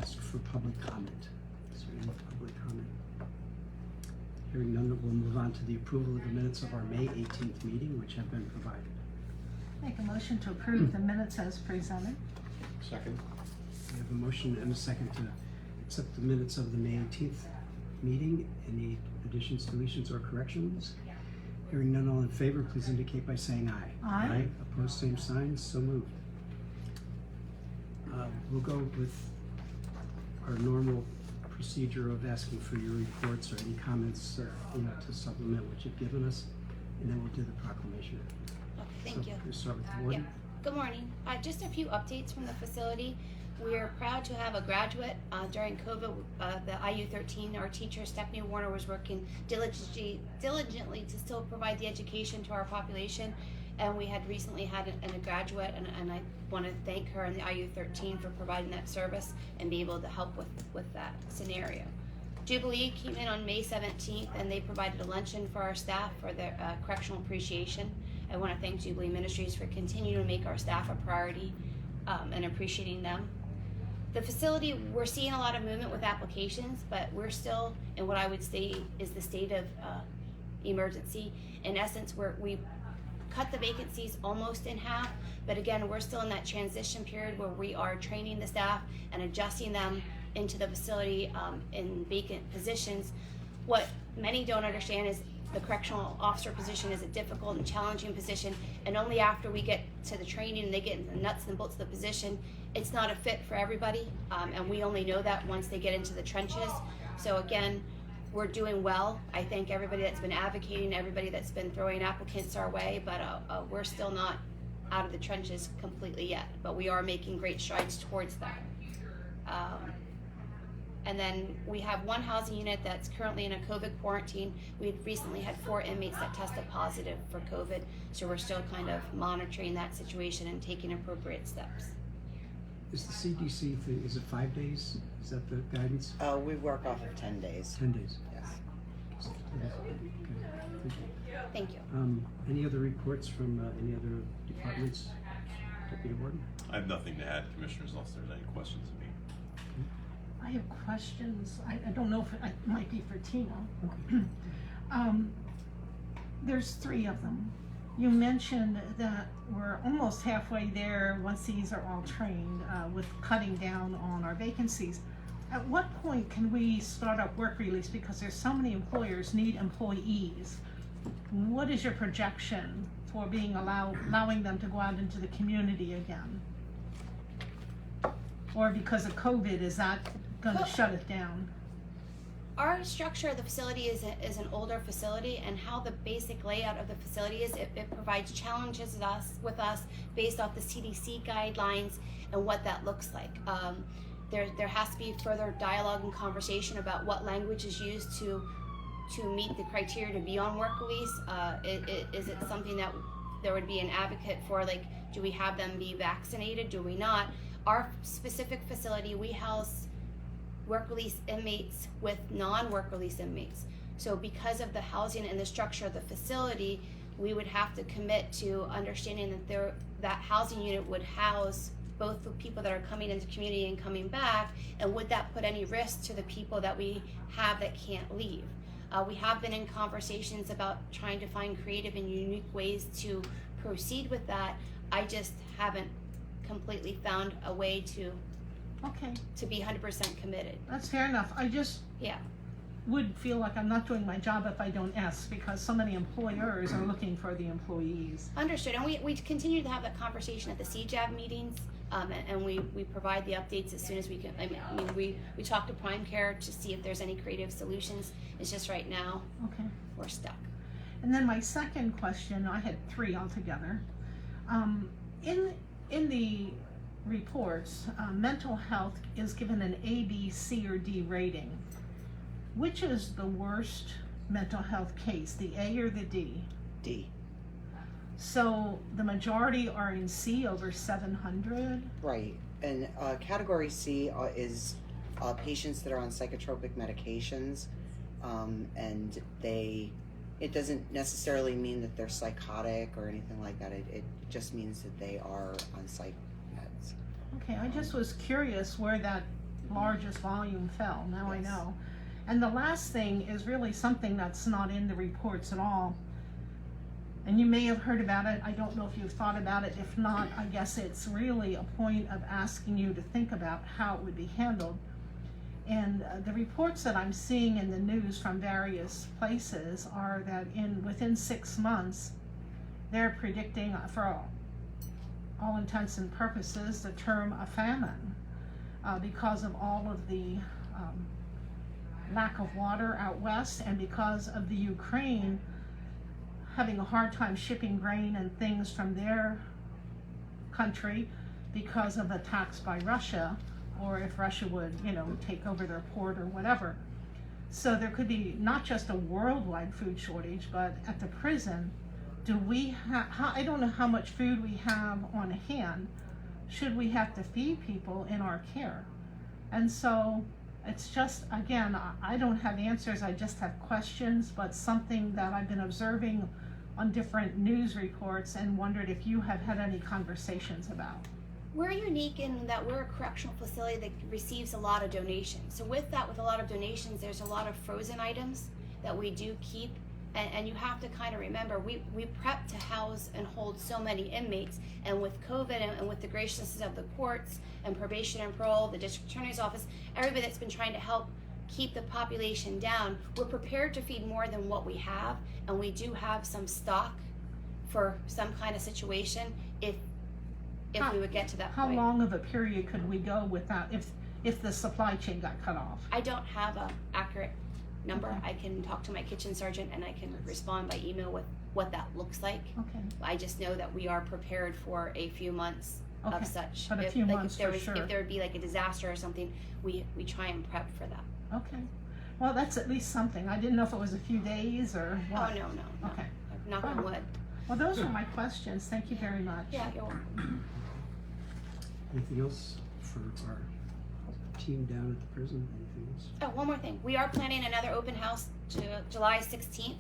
ask for public comment. Is there any public comment? Hearing none, we'll move on to the approval of the minutes of our May 18th meeting, which have been provided. Make a motion to approve the minutes as presented. Second. We have a motion and a second to accept the minutes of the May 18th meeting. Any additions, deletions, or corrections? Hearing none, all in favor, please indicate by saying aye. Aye. Opposed, same sign, so moved. We'll go with our normal procedure of asking for your reports or any comments to supplement what you've given us, and then we'll do the proclamation. Okay, thank you. We'll start with the warden. Good morning. Just a few updates from the facility. We are proud to have a graduate. During COVID, the IU13, our teacher, Stephanie Warner, was working diligently to still provide the education to our population. And we had recently had a graduate, and I want to thank her and the IU13 for providing that service and be able to help with that scenario. Jubilee came in on May 17th, and they provided a luncheon for our staff for their correctional appreciation. I want to thank Jubilee Ministries for continuing to make our staff a priority and appreciating them. The facility, we're seeing a lot of movement with applications, but we're still in what I would say is the state of emergency. In essence, we cut the vacancies almost in half, but again, we're still in that transition period where we are training the staff and adjusting them into the facility in vacant positions. What many don't understand is the correctional officer position is a difficult and challenging position, and only after we get to the training and they get into the nuts and bolts of the position, it's not a fit for everybody, and we only know that once they get into the trenches. So again, we're doing well. I thank everybody that's been advocating, everybody that's been throwing applicants our way, but we're still not out of the trenches completely yet, but we are making great strides towards that. And then we have one housing unit that's currently in a COVID quarantine. We've recently had 4 inmates that tested positive for COVID, so we're still kind of monitoring that situation and taking appropriate steps. Is the CDC thing, is it 5 days? Is that the guidance? We work off of 10 days. 10 days. Yes. Okay, thank you. Thank you. Any other reports from any other departments? Deputy Warden? I have nothing to add, Commissioners, unless there's any questions of me. I have questions. I don't know if it might be for Tina. Okay. There's 3 of them. You mentioned that we're almost halfway there once these are all trained with cutting down on our vacancies. At what point can we start up work release, because there's so many employers need employees? What is your projection for being allowing them to go out into the community again? Or because of COVID, is that going to shut it down? Our structure of the facility is an older facility, and how the basic layout of the facility is, it provides challenges with us based off the CDC guidelines and what that looks like. There has to be further dialogue and conversation about what language is used to meet the criteria to be on work release. Is it something that there would be an advocate for, like, do we have them be vaccinated, do we not? Our specific facility, we house work release inmates with non-work release inmates. So because of the housing and the structure of the facility, we would have to commit to understanding that that housing unit would house both the people that are coming into the community and coming back, and would that put any risk to the people that we have that can't leave? We have been in conversations about trying to find creative and unique ways to proceed with that. I just haven't completely found a way to be 100% committed. That's fair enough. I just would feel like I'm not doing my job if I don't ask, because so many employers are looking for the employees. Understood, and we continue to have that conversation at the CJAB meetings, and we provide the updates as soon as we can. I mean, we talk to Prime Care to see if there's any creative solutions. It's just right now, we're stuck. And then my second question, I had 3 altogether. In the reports, mental health is given an A, B, C, or D rating. Which is the worst mental health case, the A or the D? D. So the majority are in C, over 700? Right. And category C is patients that are on psychotropic medications, and it doesn't necessarily mean that they're psychotic or anything like that. It just means that they are on psych meds. Okay, I just was curious where that largest volume fell, now I Yes. know. And the last thing is really something that's not in the reports at all. And you may have heard about it, I don't know if you've thought about it, if not, I guess it's really a point of asking you to think about how it would be handled. And the reports that I'm seeing in the news from various places are that within 6 months, they're predicting, for all intents and purposes, the term a famine, because of all of the lack of water out west, and because of the Ukraine having a hard time shipping grain and things from their country because of attacks by Russia, or if Russia would, take over their port or whatever. So there could be not just a worldwide food shortage, but at the prison, I don't know how much food we have on hand. Should we have to feed people in our care? And so it's just, again, I don't have answers, I just have questions, but something that I've been observing on different news reports and wondered if you have had any conversations about. We're unique in that we're a correctional facility that receives a lot of donations. So with a lot of donations, there's a lot of frozen items that we do keep. And you have to kind of remember, we prep to house and hold so many inmates, and with COVID and with the graciousness of the courts and probation and parole, the district attorney's office, everybody that's been trying to help keep the population down, we're prepared to feed more than what we have, and we do have some stock for some kind of situation if we would get to that How point. long of a period could we go without, if the supply chain got cut off? I don't have an accurate number. Okay. I can talk to my kitchen sergeant and I can respond by email with what that looks like. Okay, I just know that we are prepared for a few months okay, of such. but a If- few like, months if there for was, sure. If there would be like a disaster or something, we try and prep for that. Okay, well, that's at least something. I didn't know if it was a few days or what. Oh, no. Okay, Knock on wood. well, those are my questions, thank you very much. Yeah, you're welcome. Anything else for our team down at the prison? Anything else? Oh, one more thing. We are planning another open house to July 16th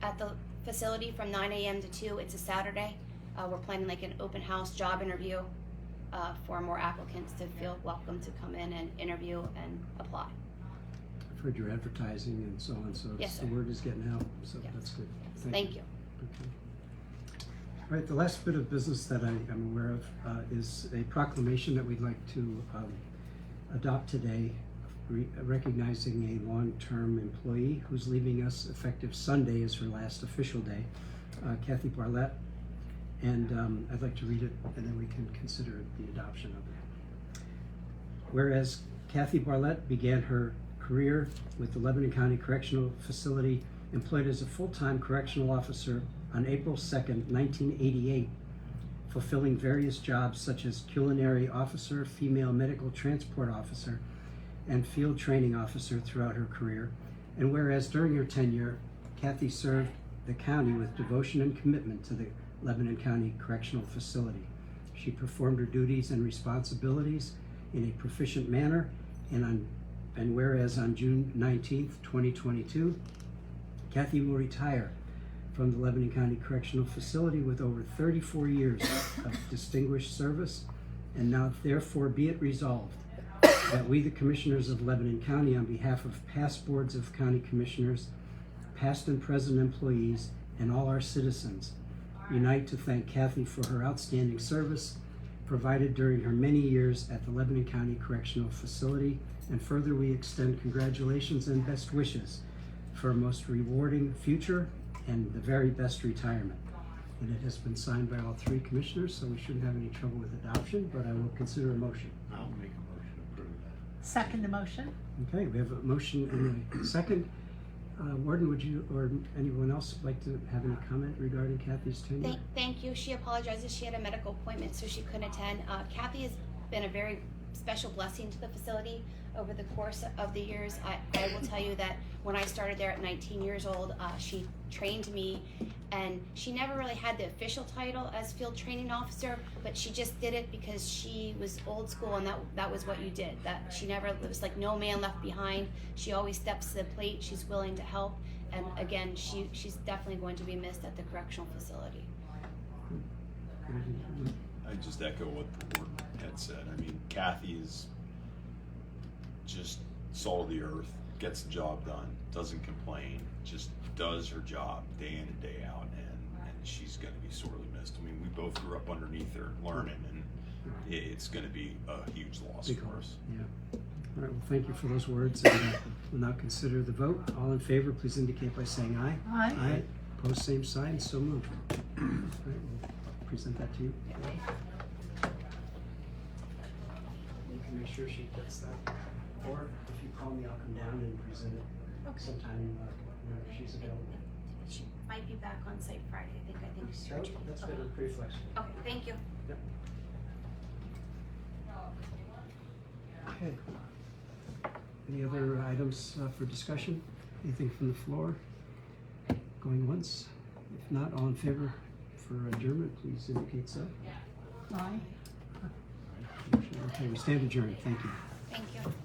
at the facility from 9 a.m. to 2. It's a Saturday. We're planning like an open house job interview for more applicants to feel welcome to come in and interview and apply. I've heard your advertising and so on, so Yes, the sir. word is getting out, so Yes. that's good. Thank you. Okay. All right, the last bit of business that I am aware of is a proclamation that we'd like to adopt today, recognizing a long-term employee who's leaving us effective Sunday is her last official day, Kathy Barlett. And I'd like to read it and then we can consider the adoption of it. Whereas Kathy Barlett began her career with the Lebanon County Correctional Facility, employed as a full-time correctional officer on April 2nd, 1988, fulfilling various jobs such as culinary officer, female medical transport officer, and field training officer throughout her career. And whereas during her tenure, Kathy served the county with devotion and commitment to the Lebanon County Correctional Facility. She performed her duties and responsibilities in a proficient manner, and whereas on June 19th, 2022, Kathy will retire from the Lebanon County Correctional Facility with over 34 years of distinguished service, and now therefore be it resolved that we, the Commissioners of Lebanon County, on behalf of past boards of county commissioners, past and present employees, and all our citizens, unite to thank Kathy for her outstanding service provided during her many years at the Lebanon County Correctional Facility, and further we extend congratulations and best wishes for a most rewarding future and the very best retirement. And it has been signed by all three commissioners, so we shouldn't have any trouble with adoption, but I will consider a motion. I'll make a motion to approve that. Second the motion. Okay, we have a motion and a second. Warden, would you or anyone else like to have any comment regarding Kathy's tenure? Thank you. She apologizes. She had a medical appointment, so she couldn't attend. Kathy has been a very special blessing to the facility over the course of the years. I will tell you that when I started there at 19 years old, she trained me, and she never really had the official title as field training officer, but she just did it because she was old school, and that was what you did. That she never, it was like no man left behind. She always steps to the plate. She's willing to help, and again, she's definitely going to be missed at the correctional facility. I just echo what the warden had said. I mean, Kathy is just salt of the earth, gets the job done, doesn't complain, just does her job day in and day out, and she's going to be sorely missed. I mean, we both grew up underneath her learning, and it's going to be a huge loss Big for loss, us. yeah. All right, well, thank you for those words, and we'll now consider the vote. All in favor, please indicate by saying aye. Aye. Aye. Opposed, same sign, so moved. All right, we'll present that to you. You can make sure she gets that, or if you call me, I'll come down and present it sometime whenever she's available. She might be back on site Friday. I think she's So, that's been pretty flexible. Okay, thank you. Yep. Okay. Any other items for discussion? Anything from the floor? Going once? If not, all in favor for adjournment, please indicate so. Aye. Okay, we stand adjourned. Thank you.